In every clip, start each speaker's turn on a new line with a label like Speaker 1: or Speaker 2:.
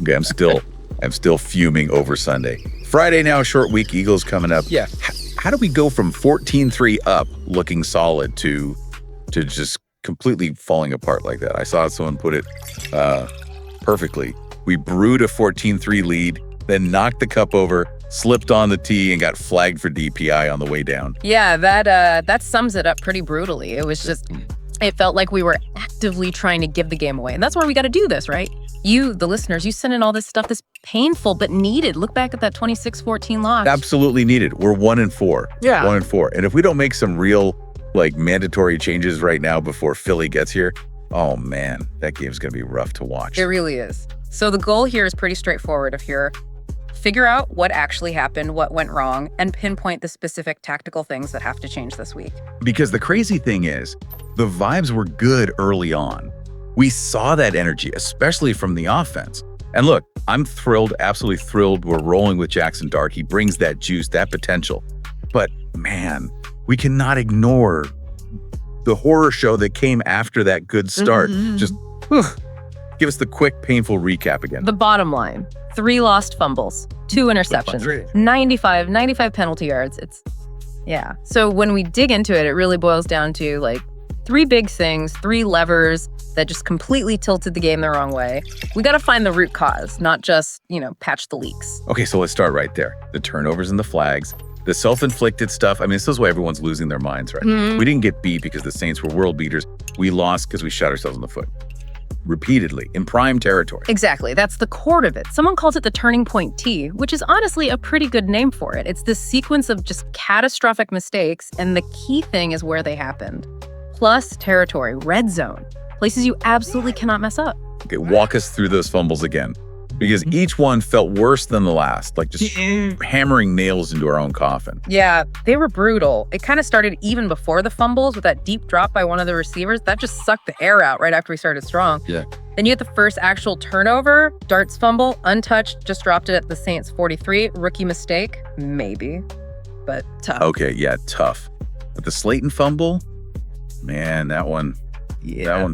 Speaker 1: Okay, I'm still fuming over Sunday. Friday now, short week, Eagles coming up.
Speaker 2: Yeah.
Speaker 1: How do we go from 14-3 up, looking solid, to just completely falling apart like that? I saw someone put it perfectly. We brewed a 14-3 lead, then knocked the cup over, slipped on the tee, and got flagged for DPI on the way down.
Speaker 3: Yeah, that sums it up pretty brutally. It was just, it felt like we were actively trying to give the game away. And that's why we got to do this, right? You, the listeners, you send in all this stuff that's painful but needed. Look back at that 26-14 loss.
Speaker 1: Absolutely needed. We're 1-4.
Speaker 2: Yeah.
Speaker 1: 1-4. And if we don't make some real, mandatory changes right now before Philly gets here, oh man, that game's going to be rough to watch.
Speaker 3: It really is. So the goal here is pretty straightforward. Figure out what actually happened, what went wrong, and pinpoint the specific tactical things that have to change this week.
Speaker 1: Because the crazy thing is, the vibes were good early on. We saw that energy, especially from the offense. And look, I'm thrilled, absolutely thrilled. We're rolling with Jaxson Dart. He brings that juice, that potential. But man, we cannot ignore the horror show that came after that good start. Just give us the quick, painful recap again.
Speaker 3: The bottom line, 3 lost fumbles, 2 interceptions, 95 penalty yards. Yeah. So when we dig into it, it really boils down to 3 big things, 3 levers that just completely tilted the game the wrong way. We got to find the root cause, not just, patch the leaks.
Speaker 1: Okay, so let's start right there. The turnovers and the flags, the self-inflicted stuff. I mean, this is why everyone's losing their minds, right? We didn't get beat because the Saints were world beaters. We lost because we shot ourselves in the foot. Repeatedly, in prime territory.
Speaker 3: Exactly. That's the core of it. Someone calls it the turning point T, which is honestly a pretty good name for it. It's this sequence of just catastrophic mistakes, and the key thing is where they happened. Plus territory, red zone, places you absolutely cannot mess up.
Speaker 1: Okay, walk us through those fumbles again. Because each one felt worse than the last, just hammering nails into our own coffin.
Speaker 3: Yeah, they were brutal. It kind of started even before the fumbles with that deep drop by one of the receivers. That just sucked the air out right after we started strong.
Speaker 2: Yeah.
Speaker 3: Then you had the first actual turnover, Dart's fumble, untouched, just dropped it at the Saints 43. Rookie mistake, maybe, but tough.
Speaker 1: Okay, yeah, tough. But the Slayton fumble, man, that one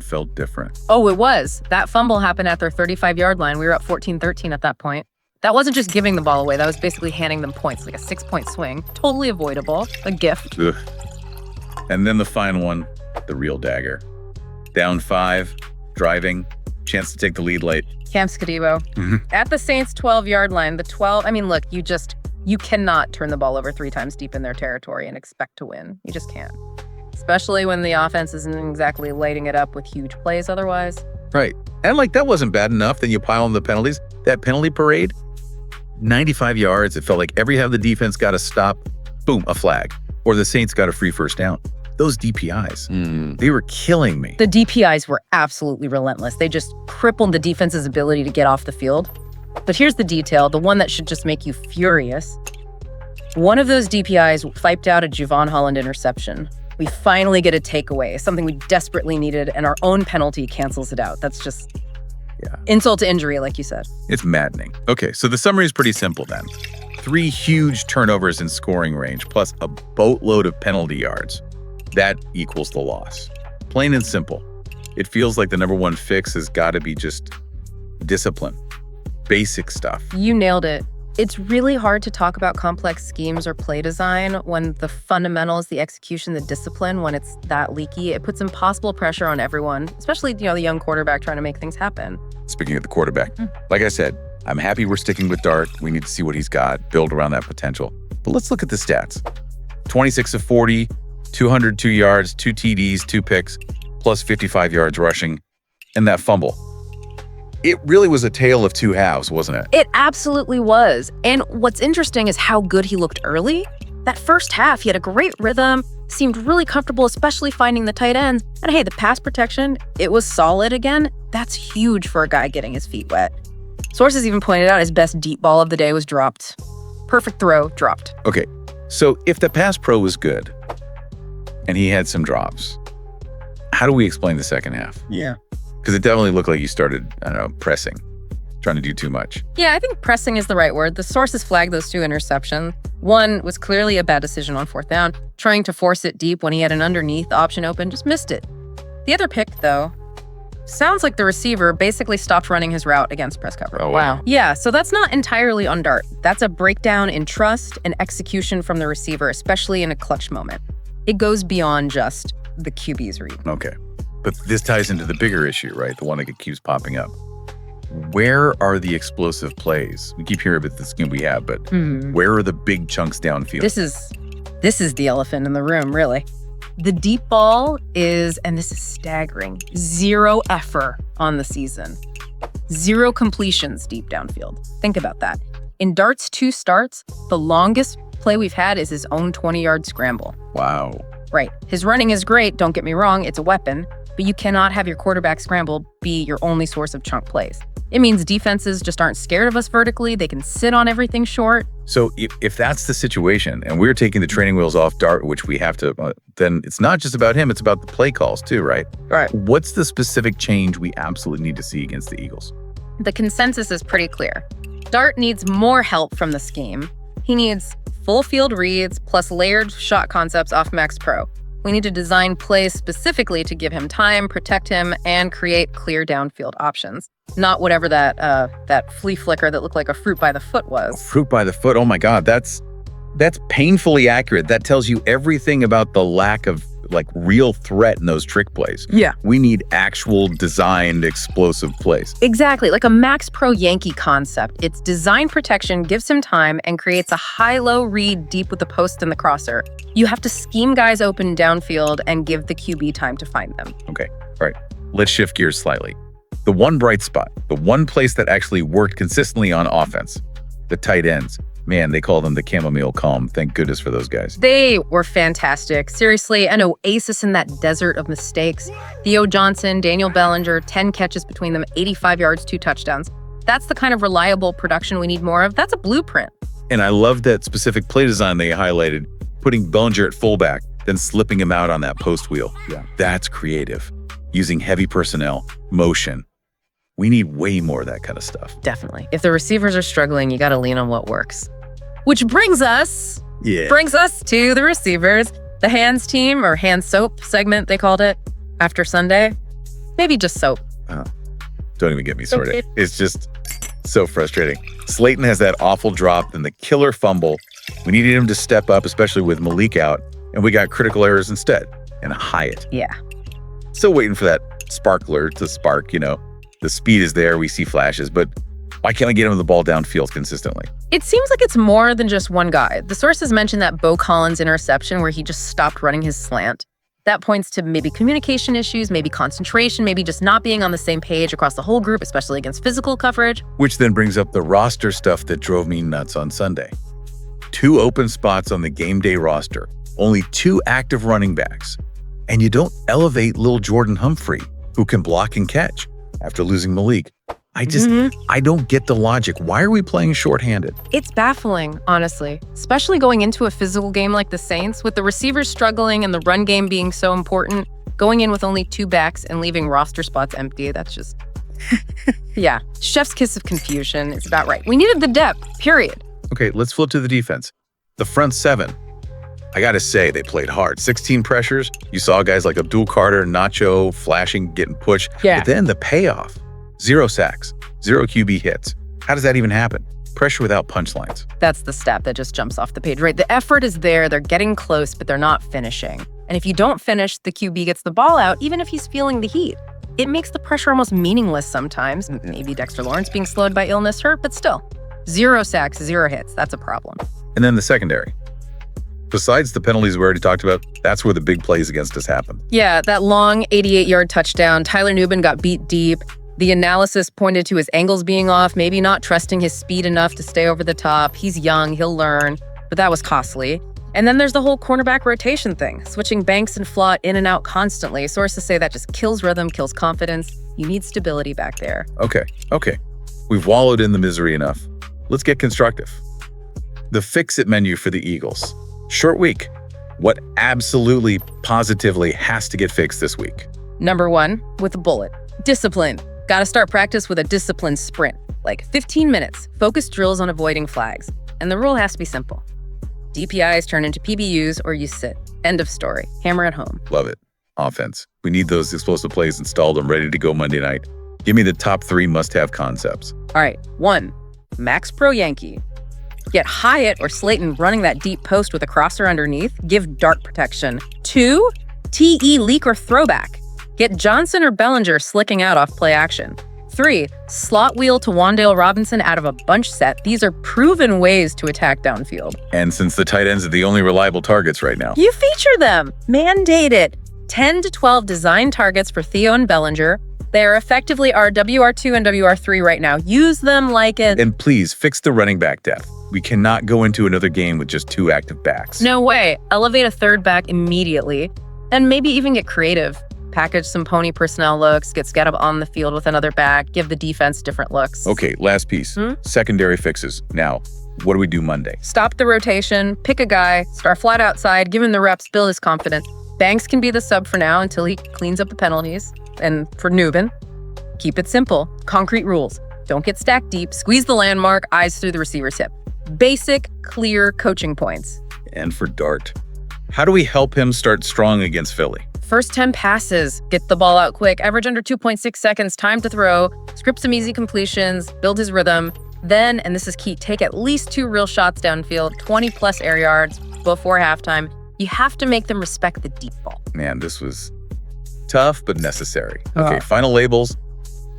Speaker 1: felt different.
Speaker 3: Oh, it was. That fumble happened at their 35-yard line. We were up 14-13 at that point. That wasn't just giving the ball away. That was basically handing them points, like a 6-point swing. Totally avoidable. A gift.
Speaker 1: Ugh. And then the final one, the real dagger. Down 5, driving, chance to take the lead late.
Speaker 3: Cam Skattebo. At the Saints' 12-yard line, the 12, look, you cannot turn the ball over 3 times deep in their territory and expect to win. You just can't. Especially when the offense isn't exactly lighting it up with huge plays otherwise.
Speaker 1: Right. And that wasn't bad enough. Then you pile on the penalties. That penalty parade, 95 yards. It felt like every half of the defense got a stop, boom, a flag. Or the Saints got a free first down. Those DPIs, they were killing me.
Speaker 3: The DPIs were absolutely relentless. They just crippled the defense's ability to get off the field. But here's the detail, the one that should just make you furious. One of those DPIs wiped out a Javon Holland interception. We finally get a takeaway, something we desperately needed, and our own penalty cancels it out. That's just insult to injury, like you said.
Speaker 1: It's maddening. Okay, so the summary is pretty simple then. 3 huge turnovers in scoring range, plus a boatload of penalty yards. That equals the loss. Plain and simple. It feels like the number one fix has got to be just discipline. Basic stuff.
Speaker 3: You nailed it. It's really hard to talk about complex schemes or play design when the fundamentals, the execution, the discipline, when it's that leaky. It puts impossible pressure on everyone, especially the young quarterback trying to make things happen.
Speaker 1: Speaking of the quarterback, like I said, I'm happy we're sticking with Dart. We need to see what he's got, build around that potential. But let's look at the stats. 26 of 40, 202 yards, 2 TDs, 2 picks, plus 55 yards rushing, and that fumble. It really was a tale of 2 halves, wasn't it?
Speaker 3: It absolutely was. And what's interesting is how good he looked early. That first half, he had a great rhythm, seemed really comfortable, especially finding the tight ends. And hey, the pass protection, it was solid again. That's huge for a guy getting his feet wet. Sources even pointed out his best deep ball of the day was dropped. Perfect throw, dropped.
Speaker 1: Okay, so if the pass pro was good and he had some drops, how do we explain the second half?
Speaker 2: Yeah.
Speaker 1: Because it definitely looked like you started, pressing, trying to do too much.
Speaker 3: Yeah, I think pressing is the right word. The sources flagged those 2 interceptions. One was clearly a bad decision on 4th down, trying to force it deep when he had an underneath option open, just missed it. The other pick, though, Sounds like the receiver basically stopped running his route against press cover.
Speaker 1: Oh, wow.
Speaker 3: Yeah, so that's not entirely on Dart. That's a breakdown in trust and execution from the receiver, especially in a clutch moment. It goes beyond just the QB's read.
Speaker 1: Okay. But this ties into the bigger issue, right? The one that keeps popping up. Where are the explosive plays? We keep hearing about the scheme we have, but where are the big chunks downfield?
Speaker 3: This is the elephant in the room, really. The deep ball is, and this is staggering, 0 effort on the season. 0 completions deep downfield. Think about that. In Dart's 2 starts, the longest play we've had is his own 20-yard scramble.
Speaker 1: Wow.
Speaker 3: Right. His running is great, don't get me wrong, it's a weapon, but you cannot have your quarterback scramble be your only source of chunk plays. It means defenses just aren't scared of us vertically. They can sit on everything short.
Speaker 1: So if that's the situation, and we're taking the training wheels off Dart, which we have to, then it's not just about him, it's about the play calls too, right?
Speaker 3: Right.
Speaker 1: What's the specific change we absolutely need to see against the Eagles?
Speaker 3: The consensus is pretty clear. Dart needs more help from the scheme. He needs full field reads plus layered shot concepts off Max Pro. We need to design plays specifically to give him time, protect him, and create clear downfield options. Not whatever that flea flicker that looked like a fruit by the foot was.
Speaker 1: Fruit by the foot. Oh my God, that's painfully accurate. That tells you everything about the lack of real threat in those trick plays.
Speaker 3: Yeah.
Speaker 1: We need actual designed explosive plays.
Speaker 3: Exactly, like a Max Pro Yankee concept. It's design protection, gives him time, and creates a high-low read deep with the post and the crosser. You have to scheme guys open downfield and give the QB time to find them.
Speaker 1: Okay, all right. Let's shift gears slightly. The one bright spot, the one place that actually worked consistently on offense, the tight ends. Man, they call them the chamomile calm. Thank goodness for those guys.
Speaker 3: They were fantastic. Seriously, an oasis in that desert of mistakes. Theo Johnson, Daniel Bellinger, 10 catches between them, 85 yards, 2 touchdowns. That's the kind of reliable production we need more of. That's a blueprint.
Speaker 1: And I love that specific play design they highlighted, putting Bellinger at fullback, then slipping him out on that post wheel. Yeah, that's creative. Using heavy personnel, motion. We need way more of that kind of stuff.
Speaker 3: Definitely. If the receivers are struggling, you got to lean on what works. Which brings us to the receivers, the hands team, or hand soap segment, they called it, after Sunday. Maybe just soap.
Speaker 1: Don't even get me started. It's just so frustrating. Slayton has that awful drop, then the killer fumble. We needed him to step up, especially with Malik out, and we got critical errors instead. And Hyatt.
Speaker 3: Yeah.
Speaker 1: Still waiting for that sparkler to spark, The speed is there, we see flashes, but why can't we get him the ball downfield consistently?
Speaker 3: It seems like it's more than just one guy. The sources mentioned that Bo Collins interception where he just stopped running his slant. That points to maybe communication issues, maybe concentration, maybe just not being on the same page across the whole group, especially against physical coverage.
Speaker 1: Which then brings up the roster stuff that drove me nuts on Sunday. 2 open spots on the game day roster, only 2 active running backs. And you don't elevate Lil Jordan Humphrey, who can block and catch, after losing Malik. I don't get the logic. Why are we playing shorthanded?
Speaker 3: It's baffling, honestly, especially going into a physical game like the Saints, with the receivers struggling and the run game being so important, going in with only 2 backs and leaving roster spots empty. That's just, yeah, chef's kiss of confusion. It's about right. We needed the depth, period.
Speaker 1: Okay, let's flip to the defense. The front 7. I gotta say, they played hard. 16 pressures. You saw guys like Abdul Carter, Nacho, flashing, getting pushed.
Speaker 3: Yeah.
Speaker 1: But then the payoff. 0 sacks, 0 QB hits. How does that even happen? Pressure without punchlines.
Speaker 3: That's the stat that just jumps off the page, right? The effort is there, they're getting close, but they're not finishing. And if you don't finish, the QB gets the ball out, even if he's feeling the heat. It makes the pressure almost meaningless sometimes. Maybe Dexter Lawrence being slowed by illness hurt, but still. 0 sacks, 0 hits, that's a problem.
Speaker 1: And then the secondary. Besides the penalties we already talked about, that's where the big plays against us happen.
Speaker 3: Yeah, that long 88-yard touchdown, Tyler Nubin got beat deep. The analysis pointed to his angles being off, maybe not trusting his speed enough to stay over the top. He's young, he'll learn, but that was costly. And then there's the whole cornerback rotation thing, switching Banks and Flott in and out constantly. Sources say that just kills rhythm, kills confidence. You need stability back there.
Speaker 1: Okay. We've wallowed in the misery enough. Let's get constructive. The fix-it menu for the Eagles. Short week. What absolutely, positively has to get fixed this week?
Speaker 3: Number 1, with a bullet. Discipline. Gotta start practice with a disciplined sprint. Like 15 minutes, focused drills on avoiding flags. And the rule has to be simple. DPIs turn into PBUs or you sit. End of story. Hammer it home.
Speaker 1: Love it. offense. We need those explosive plays installed and ready to go Monday night. Give me the top 3 must-have concepts.
Speaker 3: All right, 1, Max Pro Yankee. Get Hyatt or Slayton running that deep post with a crosser underneath. Give Dart protection. 2, TE leak or throwback. Get Johnson or Bellinger slicking out off play action. 3, slot wheel to Wan'Dale Robinson out of a bunch set. These are proven ways to attack downfield.
Speaker 1: And since the tight ends are the only reliable targets right now,
Speaker 3: you feature them. Mandate it. 10 to 12 design targets for Theo and Bellinger. They are effectively our WR2 and WR3 right now. Use them like it.
Speaker 1: And please fix the running back depth. We cannot go into another game with just 2 active backs.
Speaker 3: No way. Elevate a third back immediately. And maybe even get creative. Package some pony personnel looks, get Skattebo on the field with another back, give the defense different looks.
Speaker 1: Okay, last piece. Secondary fixes. Now, what do we do Monday?
Speaker 3: Stop the rotation, pick a guy, start flat outside, give him the reps, build his confidence. Banks can be the sub for now until he cleans up the penalties. And for Nubin, keep it simple. Concrete rules. Don't get stacked deep, squeeze the landmark, eyes through the receiver's hip. Basic, clear coaching points.
Speaker 1: And for Dart, how do we help him start strong against Philly?
Speaker 3: First 10 passes, get the ball out quick, average under 2.6 seconds, time to throw, script some easy completions, build his rhythm. Then, and this is key, take at least 2 real shots downfield, 20 plus air yards before halftime. You have to make them respect the deep ball.
Speaker 1: Man, this was tough, but necessary. Okay, final labels.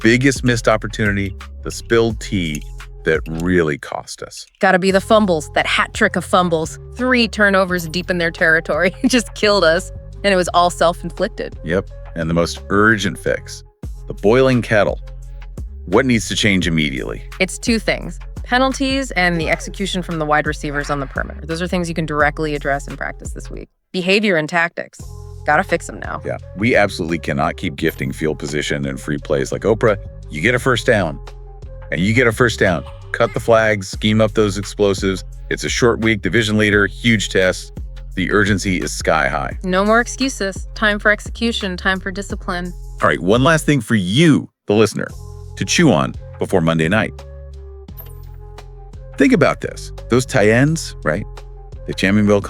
Speaker 1: Biggest missed opportunity, the spilled tea that really cost us.
Speaker 3: Gotta be the fumbles, that hat trick of fumbles. 3 turnovers deep in their territory. It just killed us. And it was all self-inflicted.
Speaker 1: Yep. And the most urgent fix, the boiling kettle. What needs to change immediately?
Speaker 3: It's 2 things. Penalties and the execution from the wide receivers on the perimeter. Those are things you can directly address in practice this week. Behavior and tactics. Gotta fix them now.
Speaker 1: Yeah. We absolutely cannot keep gifting field position and free plays like Oprah. You get a first down. And you get a first down. Cut the flags, scheme up those explosives. It's a short week, division leader, huge test. The urgency is sky high.
Speaker 3: No more excuses. Time for execution, time for discipline.
Speaker 1: All right, one last thing for you, the listener, to chew on before Monday night. Think about this. Those tight ends, right? The Championville,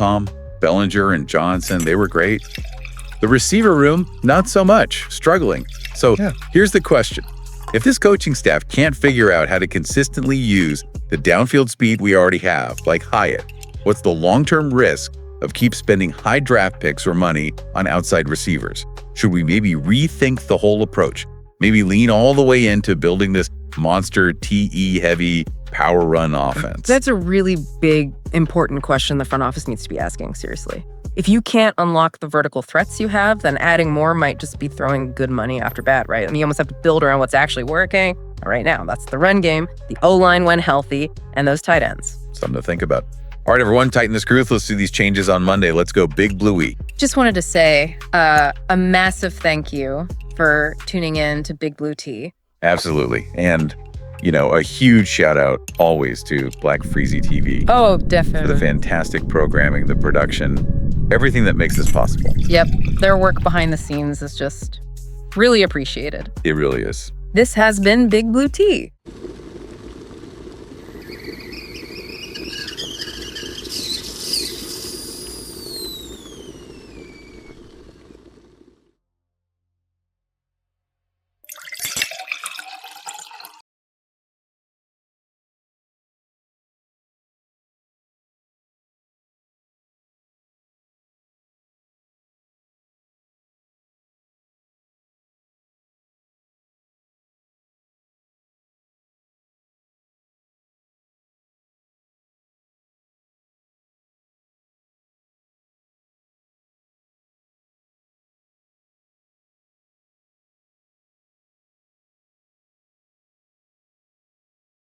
Speaker 1: Bellinger, and Johnson, they were great. The receiver room, not so much, struggling. So Here's the question. If this coaching staff can't figure out how to consistently use the downfield speed we already have, like Hyatt, what's the long-term risk of keep spending high draft picks or money on outside receivers? Should we maybe rethink the whole approach? Maybe lean all the way into building this monster TE heavy power run offense?
Speaker 3: That's a really big, important question the front office needs to be asking, seriously. If you can't unlock the vertical threats you have, then adding more might just be throwing good money after bad, right? And you almost have to build around what's actually working. Right now, that's the run game, the O-line when healthy, and those tight ends.
Speaker 1: Something to think about. All right, everyone, tighten the screws. Let's do these changes on Monday. Let's go Big Bluey.
Speaker 3: Just wanted to say a massive thank you for tuning in to Big Blue Tea.
Speaker 1: Absolutely. And, a huge shout out always to BLKFREEZYTV.
Speaker 3: Oh, definitely.
Speaker 1: For the fantastic programming, the production, everything that makes this possible.
Speaker 3: Yep. Their work behind the scenes is just really appreciated.
Speaker 1: It really is.
Speaker 3: This has been Big Blue Tea.